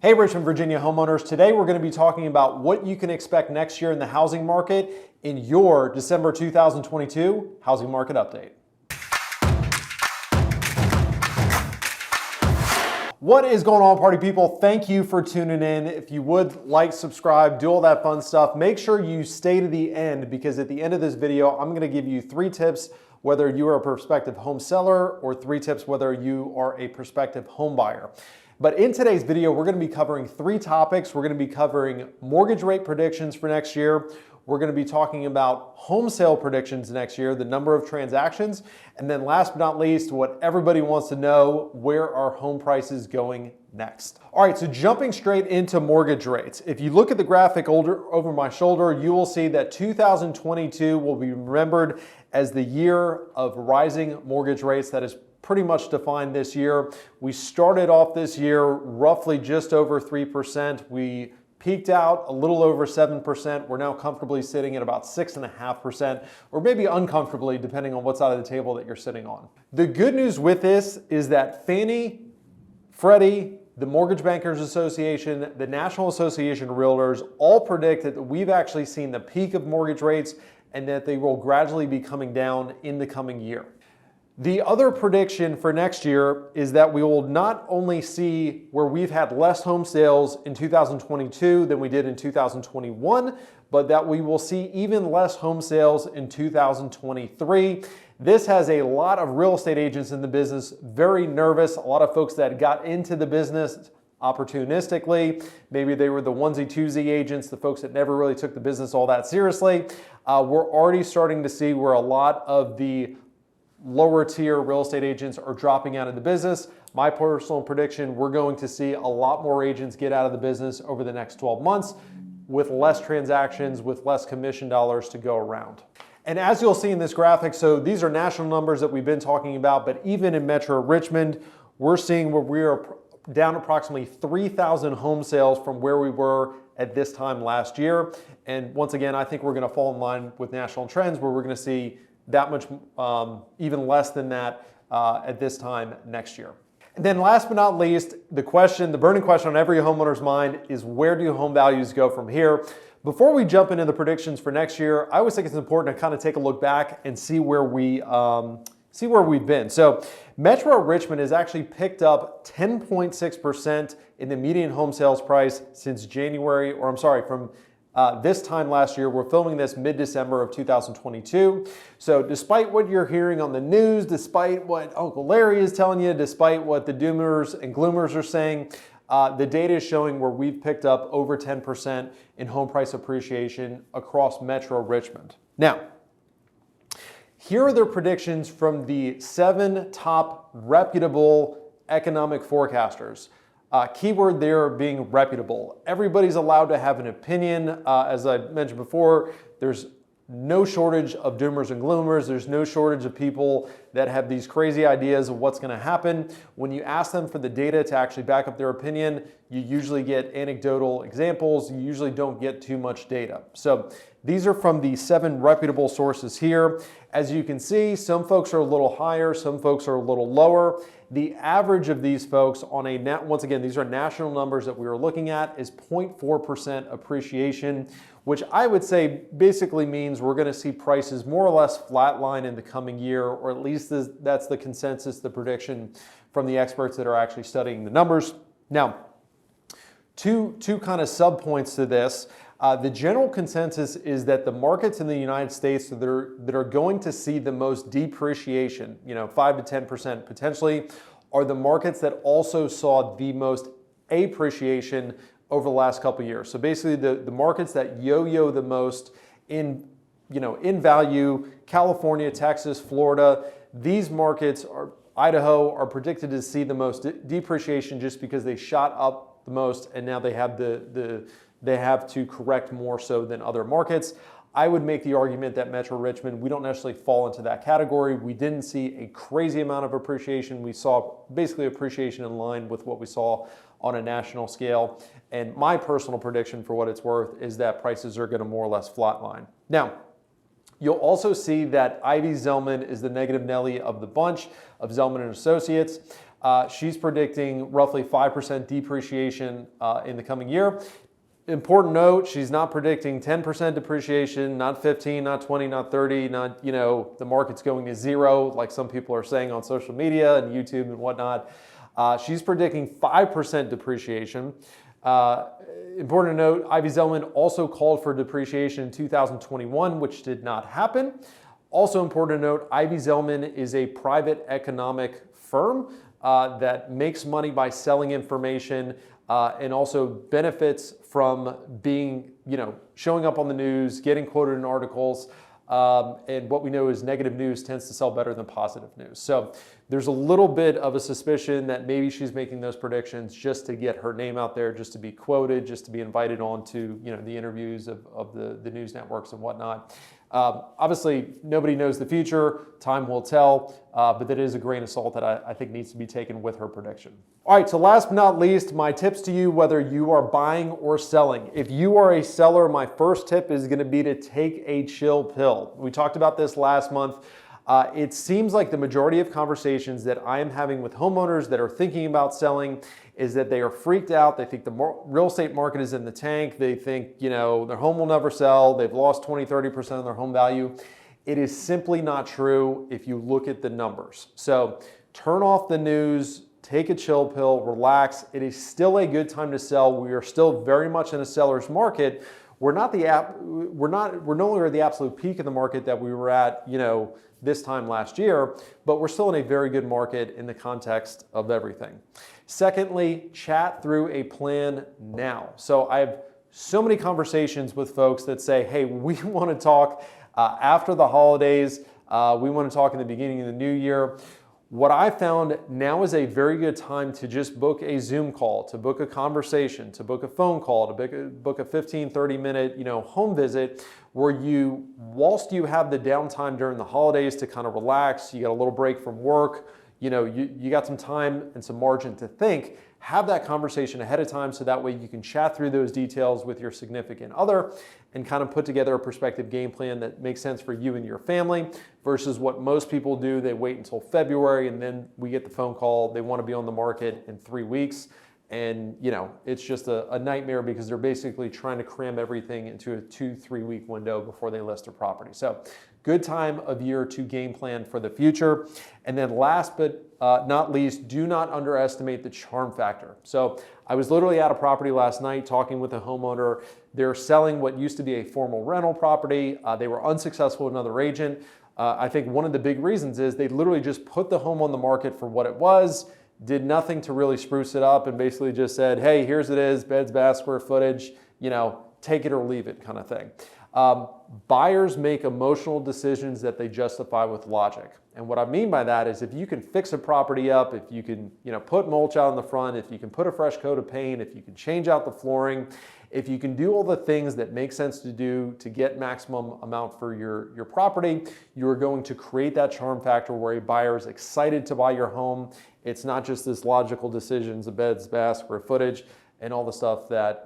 Hey Richmond, Virginia homeowners. Today we're going to be talking about what you can expect next year in the housing market in your December 2022 housing market update. What is going on, party people? Thank you for tuning in. If you would like, subscribe, do all that fun stuff, make sure you stay to the end, because at the end of this video, I'm going to give you 3 tips whether you are a prospective home seller or 3 tips whether you are a prospective home buyer. But in today's video, we're going to be covering 3 topics. We're going to be covering mortgage rate predictions for next year. We're going to be talking about home sale predictions next year, the number of transactions, and then last but not least, what everybody wants to know, where are home prices going next? All right, so jumping straight into mortgage rates. If you look at the graphic over my shoulder, you will see that 2022 will be remembered as the year of rising mortgage rates. That is pretty much defined this year. We started off this year roughly just over 3%. We peaked out a little over 7%. We're now comfortably sitting at about 6.5%, or maybe uncomfortably, depending on what side of the table that you're sitting on. The good news with this is that Fannie Freddy, the Mortgage Bankers Association, the National Association of Realtors all predict that we've actually seen the peak of mortgage rates and that they will gradually be coming down in the coming year. The other prediction for next year is that we will not only see where we've had less home sales in 2022 than we did in 2021, but that we will see even less home sales in 2023. This has a lot of real estate agents in the business very nervous, a lot of folks that got into the business opportunistically. Maybe they were the onesie-twosie agents, the folks that never really took the business all that seriously. We're already starting to see where a lot of the lower tier real estate agents are dropping out of the business. My personal prediction, we're going to see a lot more agents get out of the business over the next 12 months with less transactions, with less commission dollars to go around. And as you'll see in this graphic, so these are national numbers that we've been talking about, but even in Metro Richmond, we're seeing where we are down approximately 3,000 home sales from where we were at this time last year. And once again, I think we're going to fall in line with national trends where we're going to see that much, even less than that at this time next year. And then last but not least, the burning question on every homeowner's mind is, where do home values go from here? Before we jump into the predictions for next year, I always think it's important to kind of take a look back and see where we've been. So Metro Richmond has actually picked up 10.6% in the median home sales price since from this time last year. We're filming this mid-December of 2022. So despite what you're hearing on the news, despite what Uncle Larry is telling you, despite what the doomers and gloomers are saying, the data is showing where we've picked up over 10% in home price appreciation across Metro Richmond. Now, here are the predictions from the 7 top reputable economic forecasters. Keyword there being reputable. Everybody's allowed to have an opinion. As I mentioned before, there's no shortage of doomers and gloomers. There's no shortage of people that have these crazy ideas of what's going to happen. When you ask them for the data to actually back up their opinion, you usually get anecdotal examples. You usually don't get too much data. So these are from the 7 reputable sources here. As you can see, some folks are a little higher, some folks are a little lower. The average of these folks on once again, these are national numbers that we were looking at, is 0.4% appreciation, which I would say basically means we're going to see prices more or less flatline in the coming year, or at least that's the consensus, the prediction from the experts that are actually studying the numbers. Now, two kind of sub-points to this. The general consensus is that the markets in the United States that are going to see the most depreciation, 5 to 10% potentially, are the markets that also saw the most appreciation over the last couple of years. So basically the markets that yo-yo the most in value, California, Texas, Florida, these markets Idaho are predicted to see the most depreciation just because they shot up the most, and now they have they have to correct more so than other markets. I would make the argument that Metro Richmond, we don't necessarily fall into that category. We didn't see a crazy amount of appreciation. We saw basically appreciation in line with what we saw on a national scale. And my personal prediction, for what it's worth, is that prices are going to more or less flatline. Now, you'll also see that Ivy Zelman is the negative Nelly of the bunch of Zelman and Associates. She's predicting roughly 5% depreciation in the coming year. Important note, she's not predicting 10% depreciation, not 15, not 20, not 30, not, the market's going to zero like some people are saying on social media and YouTube and whatnot. She's predicting 5% depreciation. Important to note, Ivy Zelman also called for depreciation in 2021, which did not happen. Also important to note, Ivy Zelman is a private economic firm that makes money by selling information and also benefits from being, showing up on the news, getting quoted in articles. And what we know is negative news tends to sell better than positive news. So there's a little bit of a suspicion that maybe she's making those predictions just to get her name out there, just to be quoted, just to be invited on to the interviews of the news networks and whatnot. Obviously, nobody knows the future. Time will tell, but that is a grain of salt that I think needs to be taken with her prediction. All right, so last but not least, my tips to you, whether you are buying or selling. If you are a seller, my first tip is going to be to take a chill pill. We talked about this last month. It seems like the majority of conversations that I am having with homeowners that are thinking about selling is that they are freaked out. They think the real estate market is in the tank. They think, their home will never sell. They've lost 20, 30% of their home value. It is simply not true if you look at the numbers. So turn off the news, take a chill pill, relax. It is still a good time to sell. We are still very much in a seller's market. We're no longer at the absolute peak of the market that we were at, this time last year, but we're still in a very good market in the context of everything. Secondly, chat through a plan now. So I have so many conversations with folks that say, hey, we want to talk after the holidays. We want to talk in the beginning of the new year. What I found now is a very good time to just book a Zoom call, to book a conversation, to book a phone call, to book a 15, 30-minute, home visit where whilst you have the downtime during the holidays to kind of relax, you got a little break from work, you got some time and some margin to think, have that conversation ahead of time so that way you can chat through those details with your significant other and kind of put together a prospective game plan that makes sense for you and your family versus what most people do. They wait until February and then we get the phone call. They want to be on the market in 3 weeks. And it's just a nightmare because they're basically trying to cram everything into a 2-3 week window before they list their property. So good time of year to game plan for the future. And then last but not least, do not underestimate the charm factor. So I was literally at a property last night talking with a homeowner. They're selling what used to be a formal rental property. They were unsuccessful with another agent. I think one of the big reasons is they literally just put the home on the market for what it was, did nothing to really spruce it up, and basically just said, hey, here's it is, beds, baths, square footage, take it or leave it kind of thing. Buyers make emotional decisions that they justify with logic. And what I mean by that is if you can fix a property up, if you can put mulch out in the front, if you can put a fresh coat of paint, if you can change out the flooring, if you can do all the things that make sense to do to get maximum amount for your property, you are going to create that charm factor where a buyer is excited to buy your home. It's not just this logical decisions of beds, baths, square footage, and all the stuff that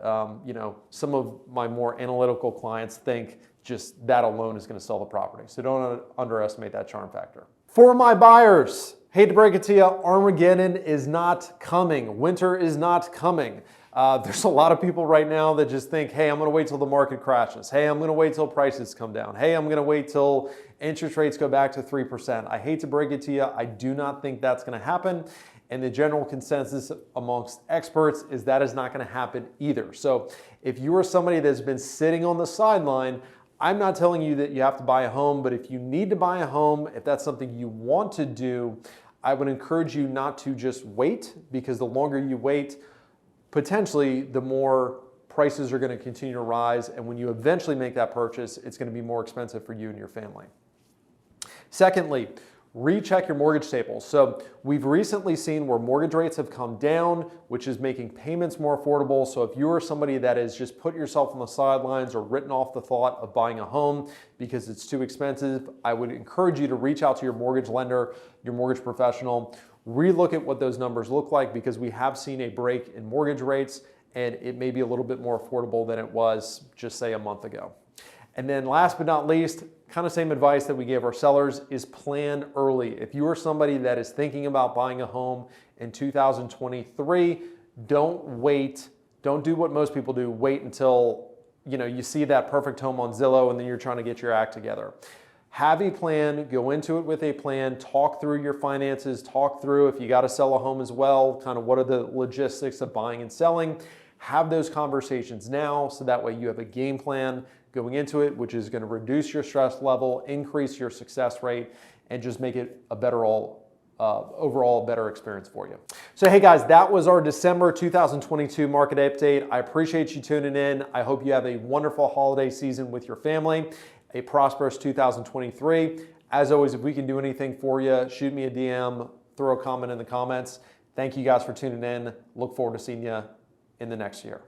some of my more analytical clients think just that alone is going to sell the property. So don't underestimate that charm factor. For my buyers, hate to break it to you, Armageddon is not coming. Winter is not coming. There's a lot of people right now that just think, hey, I'm going to wait till the market crashes. Hey, I'm going to wait till prices come down. Hey, I'm going to wait till interest rates go back to 3%. I hate to break it to you. I do not think that's going to happen. And the general consensus amongst experts is that is not going to happen either. So if you are somebody that's been sitting on the sideline, I'm not telling you that you have to buy a home, but if you need to buy a home, if that's something you want to do, I would encourage you not to just wait, because the longer you wait, potentially the more prices are going to continue to rise. And when you eventually make that purchase, it's going to be more expensive for you and your family. Secondly, recheck your mortgage tables. So we've recently seen where mortgage rates have come down, which is making payments more affordable. So if you are somebody that has just put yourself on the sidelines or written off the thought of buying a home because it's too expensive, I would encourage you to reach out to your mortgage lender, your mortgage professional, relook at what those numbers look like, because we have seen a break in mortgage rates and it may be a little bit more affordable than it was just say a month ago. And then last but not least, kind of same advice that we gave our sellers, is plan early. If you are somebody that is thinking about buying a home in 2023. Don't wait. Don't do what most people do. Wait until you see that perfect home on Zillow and then you're trying to get your act together. Have a plan, go into it with a plan, talk through your finances, talk through if you got to sell a home as well, kind of what are the logistics of buying and selling. Have those conversations now so that way you have a game plan going into it, which is going to reduce your stress level, increase your success rate, and just make it a better overall better experience for you. So hey guys, that was our December 2022 market update. I appreciate you tuning in. I hope you have a wonderful holiday season with your family, a prosperous 2023. As always, if we can do anything for you, shoot me a DM, throw a comment in the comments. Thank you guys for tuning in. Look forward to seeing you in the next year.